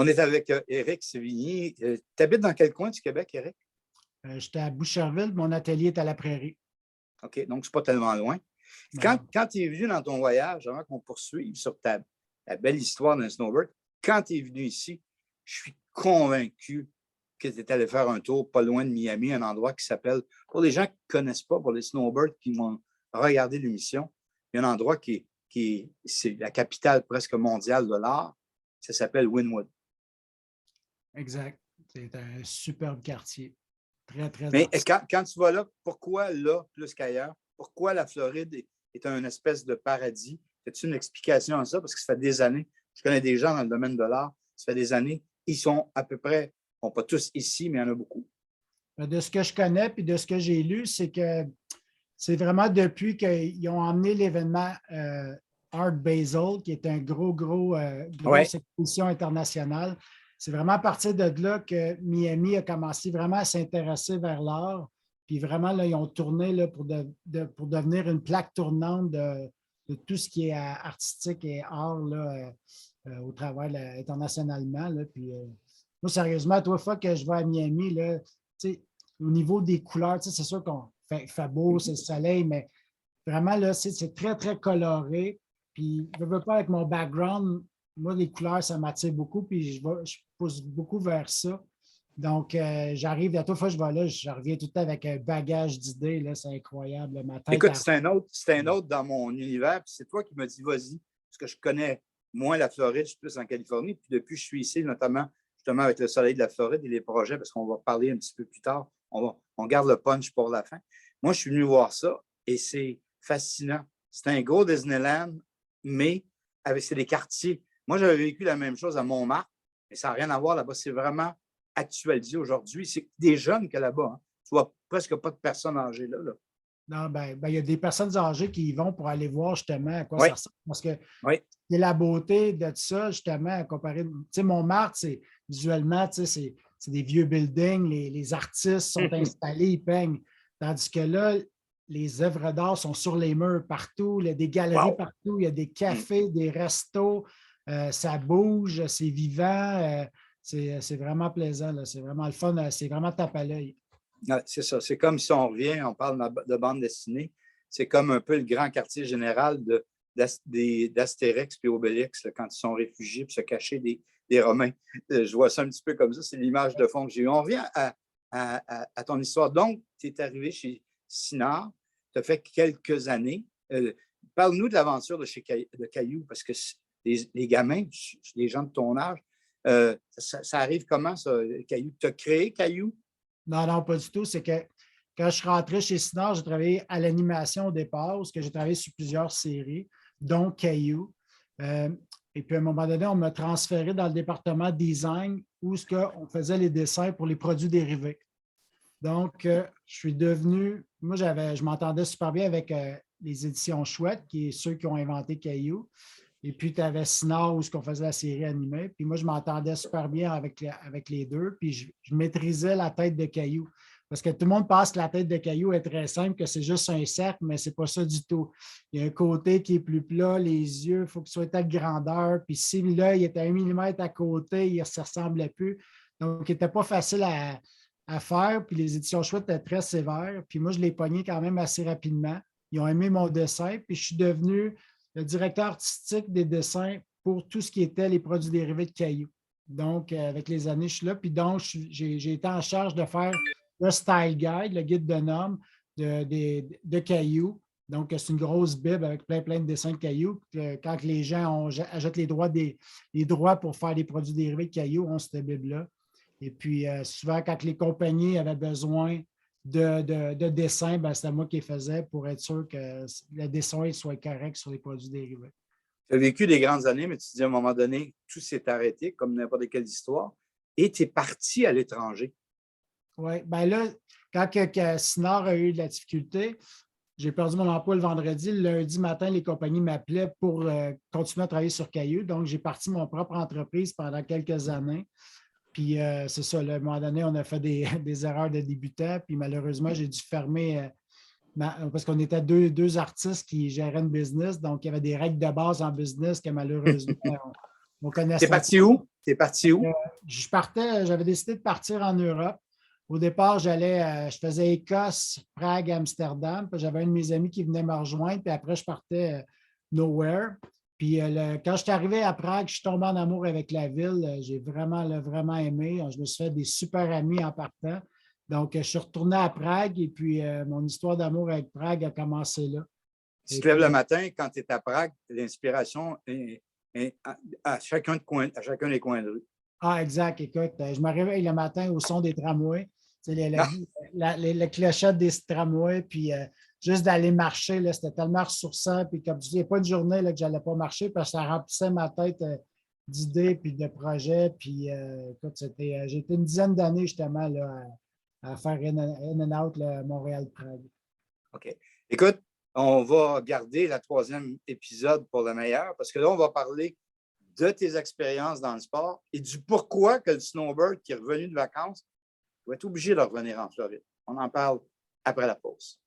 On est avec Éric Sévigny. Tu habites dans quel coin du Québec, Éric? J'étais à Boucherville, mon atelier est à la Prairie. OK, donc c'est pas tellement loin. Quand tu es venu dans ton voyage, avant qu'on poursuive sur ta belle histoire d'un snowboard, quand tu es venu ici, je suis convaincu que tu es allé faire un tour pas loin de Miami, un endroit qui s'appelle, pour les gens qui ne connaissent pas, pour les snowbirds qui m'ont regardé l'émission, il y a un endroit c'est la capitale presque mondiale de l'art. Ça s'appelle Wynwood. Exact. C'est un superbe quartier. Très, très Mais artistique. quand tu vas là, pourquoi là plus qu'ailleurs? Pourquoi la Floride est une espèce de paradis? As-tu une explication à ça? Parce que ça fait des années, je connais des gens dans le domaine de l'art, ça fait des années, ils sont à peu près, bon, pas tous ici, mais il y en a beaucoup. De ce que je connais et de ce que j'ai lu, c'est que c'est vraiment depuis qu'ils ont emmené l'événement Art Basel, qui est un grosse exposition internationale. C'est vraiment à partir de là que Miami a commencé vraiment à s'intéresser vers l'art. Puis vraiment, là, ils ont tourné là, pour devenir une plaque tournante de tout ce qui est artistique et art là, au travers internationalement. Là. Puis, moi, sérieusement, à trois fois que je vais à Miami, là, au niveau des couleurs, c'est sûr qu'on fait beau, c'est le soleil, mais vraiment, là, c'est très, très coloré. Puis, je ne veux pas avec mon background, moi, les couleurs, ça m'attire beaucoup, puis je pousse beaucoup vers ça. Donc, j'arrive, à toute fois que je vais là, je reviens tout le temps avec un bagage d'idées, là, c'est incroyable. Ma tête Écoute, c'est un autre dans mon univers, puis c'est toi qui me dis vas-y, parce que je connais moins la Floride, je suis plus en Californie, puis depuis que je suis ici, notamment justement avec le soleil de la Floride et les projets, parce qu'on va parler un petit peu plus tard, on garde le punch pour la fin. Moi, je suis venu voir ça et c'est fascinant. C'est un gros Disneyland, mais c'est des quartiers. Moi, j'avais vécu la même chose à Montmartre, mais ça n'a rien à voir là-bas. C'est vraiment actualisé aujourd'hui. C'est des jeunes que là-bas. Hein. Tu vois presque pas de personnes âgées là. Non, il y a des personnes âgées qui y vont pour aller voir justement à quoi oui. ça ressemble. Parce que oui. c'est la beauté de ça, justement, à comparer. Tu sais, Montmartre, visuellement, c'est des vieux buildings, les artistes sont installés, ils peignent. Tandis que là, les œuvres d'art sont sur les murs partout, il y a des galeries partout, il y a des cafés, des restos, ça bouge, c'est vivant, c'est vraiment plaisant, c'est vraiment le fun, c'est vraiment tape à l'œil. C'est ça. C'est comme si on revient, on parle de bande dessinée. C'est comme un peu le grand quartier général d'Astérix et Obélix là, quand ils sont réfugiés pour se cacher des Romains. Je vois ça un petit peu comme ça. C'est l'image de fond que j'ai eue. On revient à ton histoire. Donc, tu es arrivé chez Sinard. Tu as fait quelques années. Parle-nous de l'aventure de Caillou, parce que les gamins, les gens de ton âge, ça arrive comment, ça, Caillou? Tu as créé Caillou? Non, pas du tout. C'est que quand je suis rentré chez Sinard, j'ai travaillé à l'animation au départ, parce que j'ai travaillé sur plusieurs séries, dont Caillou. Et puis, à un moment donné, on m'a transféré dans le département design où on faisait les dessins pour les produits dérivés. Donc, je suis devenu, moi, je m'entendais super bien avec les éditions Chouette, qui est ceux qui ont inventé Caillou. Et puis, tu avais Sinard où on faisait la série animée. Puis moi, je m'entendais super bien avec les deux. Puis je maîtrisais la tête de Caillou. Parce que tout le monde pense que la tête de Caillou est très simple, que c'est juste un cercle, mais ce n'est pas ça du tout. Il y a un côté qui est plus plat, les yeux, il faut qu'ils soient de telle grandeur. Puis si l'œil était 1 millimètre à côté, il ne se ressemblait plus. Donc, il n'était pas facile à faire. Puis les éditions Chouette étaient très sévères. Puis moi, je l'ai pogné quand même assez rapidement. Ils ont aimé mon dessin. Puis je suis devenu le directeur artistique des dessins pour tout ce qui était les produits dérivés de Caillou. Donc, avec les années, je suis là. Puis donc, j'ai été en charge de faire le Style Guide, le guide de normes de Caillou. Donc, c'est une grosse bible avec plein de dessins de Caillou. Quand les gens achètent les droits pour faire des produits dérivés de Caillou, on cette bible-là. Et puis, souvent, quand les compagnies avaient besoin de dessin, c'était moi qui les faisais pour être sûr que le dessin soit correct sur les produits dérivés. Tu as vécu des grandes années, mais tu te dis à un moment donné, tout s'est arrêté, comme n'importe quelle histoire, et tu es parti à l'étranger. Oui, bien là, quand Sinard a eu de la difficulté, j'ai perdu mon emploi le vendredi. Le lundi matin, les compagnies m'appelaient pour continuer à travailler sur Caillou. Donc, j'ai parti mon propre entreprise pendant quelques années. Puis, c'est ça, là, à un moment donné, on a fait des erreurs de débutants. Puis, malheureusement, j'ai dû fermer parce qu'on était deux artistes qui géraient une business. Donc, il y avait des règles de base en business que malheureusement, On connaissait T'es parti où? T'es parti où? J'avais décidé de partir en Europe. Au départ, je faisais Écosse, Prague, Amsterdam. J'avais un de mes amis qui venait me rejoindre, puis après, je partais nowhere. Puis quand je suis arrivé à Prague, je suis tombé en amour avec la ville. J'ai vraiment aimé. Je me suis fait des super amis en partant. Donc, je suis retourné à Prague et puis mon histoire d'amour avec Prague a commencé là. Tu te lèves le matin, quand tu es à Prague, l'inspiration est à chacun des coins de rue. Ah, exact. Écoute, je me réveille le matin au son des tramways. Tu sais, les clochettes des tramways, puis juste d'aller marcher, là, c'était tellement ressourçant. Puis comme tu dis, il n'y a pas une journée là, que je n'allais pas marcher parce que ça remplissait ma tête d'idées puis de projets. Puis écoute, j'ai été une dizaine d'années justement là, à faire in and out Montréal-Prague. OK. Écoute, on va garder le troisième épisode pour le meilleur parce que là, on va parler de tes expériences dans le sport et du pourquoi que le snowbird qui est revenu de vacances va être obligé de revenir en Floride. On en parle après la pause.